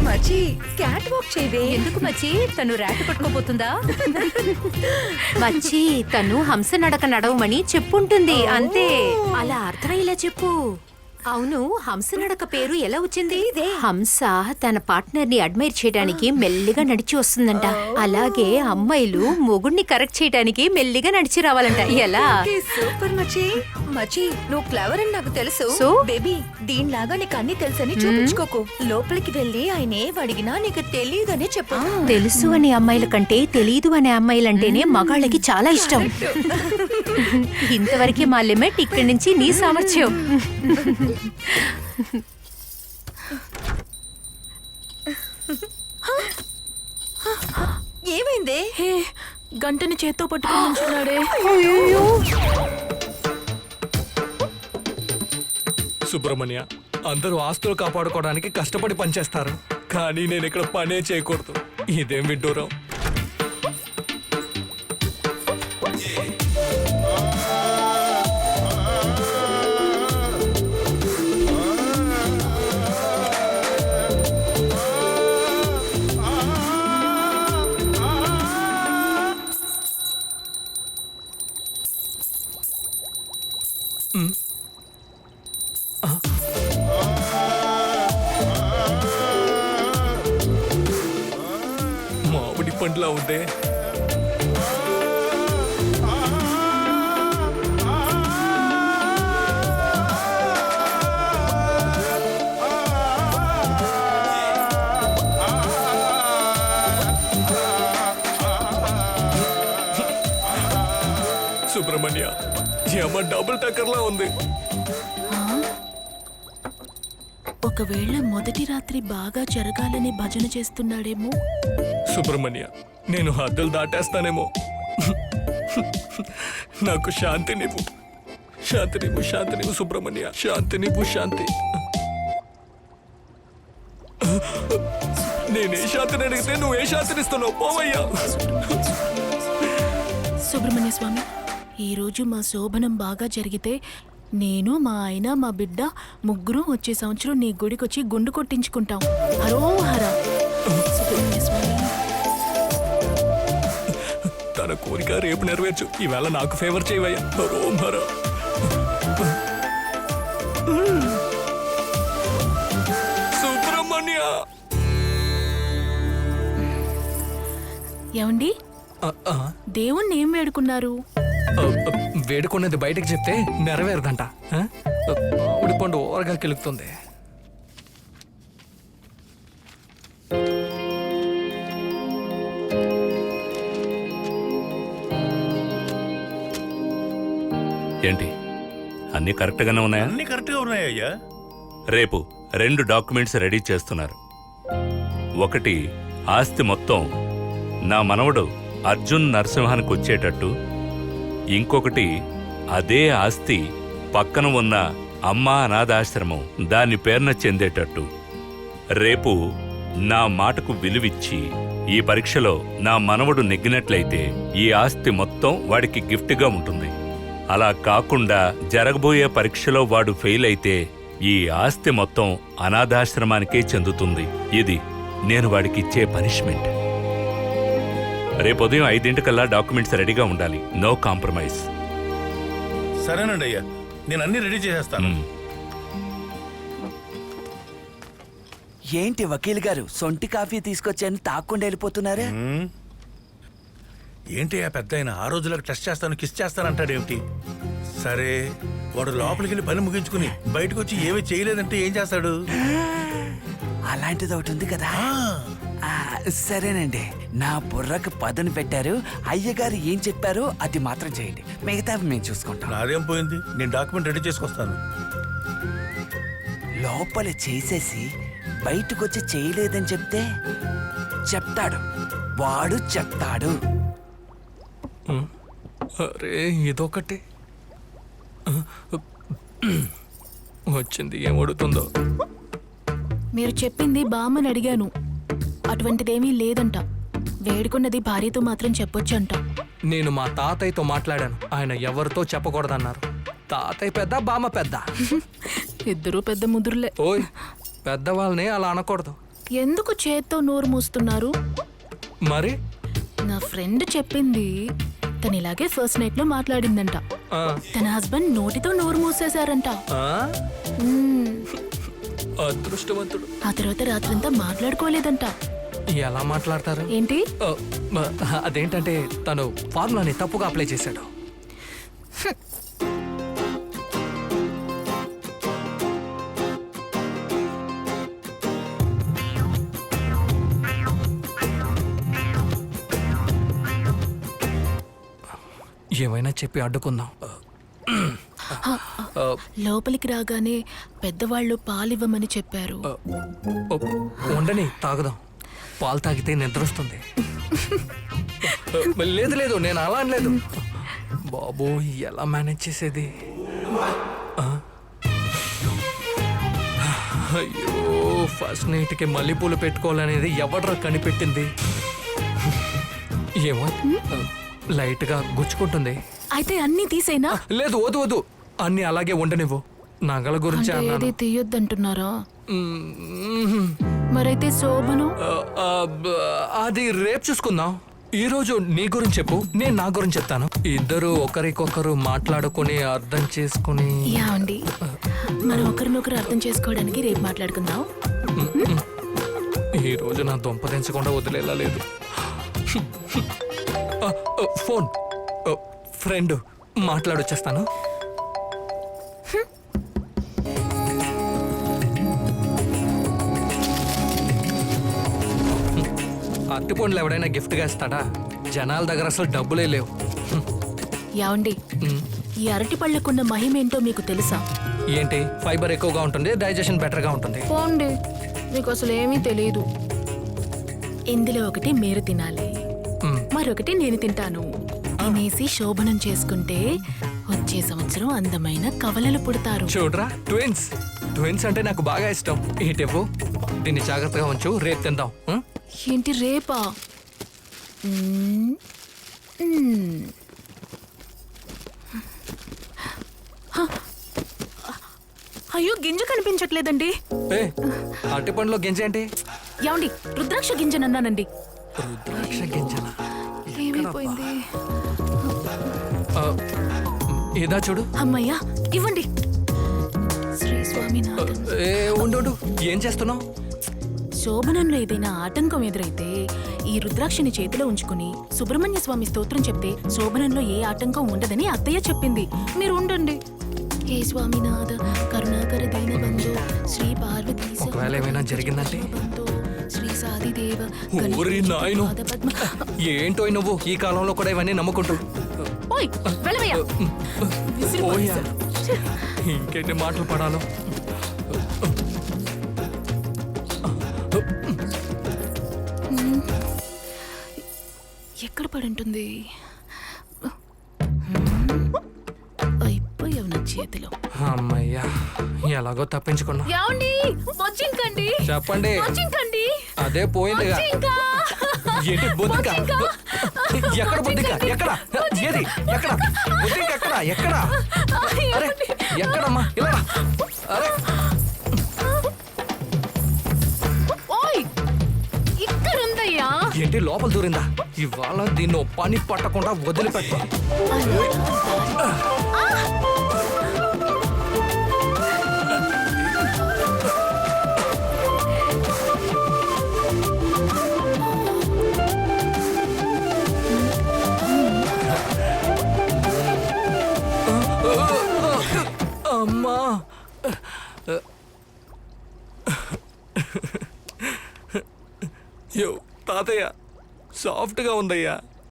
మచ్చి cat walk చేయవే. ఎందుకు మచ్చి? తను ర్యాట్ పట్టుకోబోతుందా? మచ్చి తను హంస నడక నడవమని చెప్పుంటుంది అంతే. అలా అర్థమయ్యేలా చెప్పు. అవును, హంస నడక పేరు ఎలా వచ్చింది? హంస తన పార్ట్నర్ ని అడ్మైర్ చేయడానికి మెల్లిగా నడిచి వస్తుందంట. అలాగే అమ్మాయిలు మొగుడిని కరెక్ట్ చేయడానికి మెల్లిగా నడిచి రావాలంట. ఎలా? సూపర్ మచ్చి. మచ్చి నువ్వు క్లవర్ అని నాకు తెలుసు. సో బేబీ, దీనిలాగా నీకు అన్ని తెలుసని చూపించుకోకు. లోపలికి వెళ్ళి ఆయన ఏమడిగినా నీకు తెలియదని చెప్పు. తెలుసు అనే అమ్మాయిల కంటే తెలీదు అనే అమ్మాయిలంటేనే మగాళ్ళకి చాలా ఇష్టం. ఇంతవరకే మా లిమిట్. ఇక్కడి నుంచి నీ సామర్థ్యం. ఏమైందే? గంటని చేత్తో పట్టుకుని ఉంచున్నాడే. సుబ్రహ్మణ్య, అందరూ ఆస్తులు కాపాడుకోవడానికి కష్టపడి పనిచేస్తారు, కానీ నేను ఇక్కడ పనే చేయకూడదు. ఇదేం విడ్డూరం. మామిడి పండ్లా ఉందే. సుబ్రహ్మణ్య, ఏమో డబుల్ టక్కర్లా ఉంది. ఒకవేళ మొదటి రాత్రి బాగా జరగాలని భజన చేస్తున్నాడేమో. సుబ్రహ్మణ్య, నేను హద్దులు దాటేస్తానేమో. నాకు శాంతినివ్వు, శాంతినివ్వు, శాంతినివ్వు సుబ్రహ్మణ్య, శాంతినివ్వు, శాంతి. నేనే శాంతిని అడిగితే నువ్వే శాంతినిస్తున్నావు. పోవయ్యా. సుబ్రహ్మణ్య స్వామి, ఈరోజు మా శోభనం బాగా జరిగితే నేను, మా ఆయన, మా బిడ్డ ముగ్గురు వచ్చే సంవత్సరం నీ గుడికొచ్చి గుండు కొట్టించుకుంటాం. హరోహర. సుబ్రహ్మణ్య స్వామి, తన కోరిక రేపు నెరవేర్చు. ఈవేళ నాకు ఫేవర్ చేయవయ్యా. హరోహర. సుబ్రహ్మణ్య. ఏమండి, దేవుణ్ణి ఏం వేడుకున్నారు? వేడుకున్నది బయటకు చెప్తే నెరవేరదంట. ఉడిపండు ఓరగా కిలుకుతుంది. ఏంటి, అన్ని కరెక్ట్ గానే ఉన్నాయా? అన్ని కరెక్ట్ గా ఉన్నాయ్యా. రేపు 2 డాక్యుమెంట్స్ రెడీ చేస్తున్నారు. ఒకటి, ఆస్తి మొత్తం నా మనవడు అర్జున్ నరసింహానికి వచ్చేటట్టు. ఇంకొకటి, అదే ఆస్తి పక్కన ఉన్న అమ్మా అనాథాశ్రమం దాని పేరున చెందేటట్టు. రేపు నా మాటకు విలువిచ్చి ఈ పరీక్షలో నా మనవడు నెగ్గినట్లయితే ఈ ఆస్తి మొత్తం వాడికి గిఫ్ట్గా ఉంటుంది. అలా కాకుండా జరగబోయే పరీక్షలో వాడు ఫెయిల్ అయితే ఈ ఆస్తి మొత్తం అనాథాశ్రమానికే చెందుతుంది. ఇది నేను వాడికిచ్చే పనిష్మెంట్. రేపు ఉదయం 5 డాక్యుమెంట్స్ రెడీగా ఉండాలి. No compromise. సరేనండి అయ్యా, నేను అన్ని రెడీ చేసేస్తాను. ఏంటి వకీల్ గారు, సొంటి కాఫీ తీసుకొచ్చాను తాక్కుండా వెళ్ళిపోతున్నారా? ఏంటి ఆ పెద్ద ఆయన ఆ రోజులకు టెస్ట్ చేస్తాను, కిస్ చేస్తానంటాడేమిటి? సరే, వాడు లోపలికి వెళ్ళి పని ముగించుకుని బయటకు వచ్చి ఏమీ చేయలేదంటే ఏం చేస్తాడు? అలాంటిది ఒకటి ఉంది కదా. సరేనండి, నా బుర్రకు పదును పెట్టారు. అయ్యగారు ఏం చెప్పారో అది మాత్రం చేయండి, మిగతావి మేము చూసుకుంటాం. నాదేం పోయింది, నేను డాక్యుమెంట్ రెడీ చేసుకొస్తాను. లోపల చేసేసి బయటకొచ్చి చేయలేదని చెప్తే చెప్తాడు, వాడు చెప్తాడు. అరే ఇదొకటి వచ్చింది. ఏమడుతుందో? మీరు చెప్పింది బామ్మని అడిగాను, అటువంటిదేమీ లేదంట. వేడుకున్నది భార్యతో మాత్రం చెప్పొచ్చంట. నేను మా తాతయ్యతో మాట్లాడాను, ఆయన ఎవరితో చెప్పకూడదన్నారు. తాతయ్య పెద్ద, బామ్మ పెద్ద. ఇద్దరూ పెద్ద ముదురులే. ఓయ్, పెద్దవాళ్ళని అలా అనకూడదు. ఎందుకు చేత్తో నోరు మూస్తున్నారు? మరి నా ఫ్రెండ్ చెప్పింది తను ఇలాగే ఫస్ట్ నైట్ లో మాట్లాడిందంట. ఆ, తన హస్బెండ్ నోటితో నోరు మూసేశారంట. ఆ? మ్మ్. అదృష్టవంతుడు. ఆ తర్వాత రాత్రంతా మాట్లాడుకోలేదంట. ఎలా మాట్లాడతారు? ఏంటి? ఆ, అదేంటంటే తను ఫార్ములాని తప్పుగా అప్లై చేశాడు. ఏమైనా చెప్పి అడ్డుకుందాం. లోపలికి రాగానే పెద్దవాళ్ళు పాలివ్వమని చెప్పారు. ఉండని తాగుదాం. పాలు తాగితే నిద్ర వస్తుంది. లేదు లేదు, నేను అలా అనలేదు. బాబు ఎలా మేనేజ్ చేసేది? ఆ? అయ్యో, ఫస్ట్ నైట్కి మల్లెపూలు పెట్టుకోవాలనేది ఎవడ్రా కనిపెట్టింది? ఏమో లైట్గా గుచ్చుకుంటుంది. అయితే అన్ని తీసేనా? లేదు, వద్దు వద్దు, అన్ని అలాగే ఉండనివ్వు. నగల గురించి అంటే అన్నాను. ఏది తీయొద్దంటున్నారా? మ్మ్. మరైతే శోభను అది రేపు చూసుకుందాం. ఈ రోజు నీ గురించి చెప్పు, నేను నా గురించి చెప్తాను. ఇద్దరు ఒకరికొకరు మాట్లాడుకుని అర్థం చేసుకుని. యావండి, మనం ఒకరినొకరు అర్థం చేసుకోవడానికి రేపు మాట్లాడుకుందాం. ఈ రోజు నా దొంప తెంచకుండా వదిలేలా లేదు. ఫోన్ ఫ్రెండ్ మాట్లాడొచ్చేస్తాను. అరటిపండ్లు ఎవడైనా గిఫ్ట్గా ఇస్తాడా? జనాల దగ్గర అసలు డబ్బులే లేవు. యావండి, ఈ అరటి పళ్ళకున్న మహిమేంటో మీకు తెలుసా? ఏంటి? ఫైబర్ ఎక్కువగా ఉంటుంది, డైజెషన్ బెటర్గా ఉంటుంది. పోండి, మీకు అసలు ఏమీ తెలియదు. ఇందులో ఒకటి మీరు తినాలి, మరొకటి నేను తింటాను. తినేసి శోభనం చేసుకుంటే వచ్చే సంవత్సరం అందమైన కవలలు పుడతారు. చూడరా, ట్విన్స్. ట్విన్స్ అంటే నాకు బాగా ఇష్టం. ఇటెవ్వు, దీన్ని జాగ్రత్తగా ఉంచు, రేపు తిందాం. ఏంటి రేపా? అయ్యో, గింజ కనిపించట్లేదండి. అరటిపండులో గింజ ఏంటి? ఏమండి, రుద్రాక్ష గింజనన్నానండి. రుద్రాక్ష గింజల ఏమైపోయింది? ఇదా చూడు. అమ్మయ్యా, ఇవ్వండి. శ్రీ స్వామినాథన్. ఉండు ఉండు, ఏం చేస్తున్నావు? శోభనంలో ఏదైనా ఆటంకం ఎదురైతే ఈ రుద్రాక్షని చేతిలో ఉంచుకుని సుబ్రహ్మణ్య స్వామి స్తోత్రం చెప్తే శోభనంలో ఏ ఆటంకం ఉండదని అత్తయ్య చెప్పింది. మీరు ఉండండి. ఏ స్వామినాథ కరుణాకర దీనబంధు శ్రీ పార్వతీ ఒకవేళ ఏమైనా జరిగిందంటే? శ్రీ సాదిదేవ ఓరి నాయను, ఏంటో నువ్వు ఈ కాలంలో కూడా ఇవన్నీ నమ్ముకుంటూ. ఓయ్, వెళ్ళవయ్యా. ఓయ్యా, ఇంకేంటి మాటలు పడాలో. ఎక్కడ పడుంటుంది? అయిపోయావు నా చేతిలో. అమ్మయ్యా, ఎలాగో తప్పించుకున్నా. ఏమండి, బొజ్జింకండి. చెప్పండి. బొజ్జింకండి. అదే పోయిందిగా. బొజ్జింక. ఏంటి బొద్దింక? ఎక్కడ బొద్దింక? ఎక్కడ? ఏది? ఎక్కడ బొద్దింక? ఎక్కడ? ఎక్కడ? అరే ఎక్కడమ్మా? ఇలా రా. అరే ఓయ్, ఇక్కడ ఉందయ్యా. ఏంటి లోపల దూరిందా? ఇవాళ దీన్ని ఓ పని పట్టకుండా వదిలిపెట్టా. అమ్మా, యో తాతయ్య, సాఫ్ట్గా ఉందయ్యా.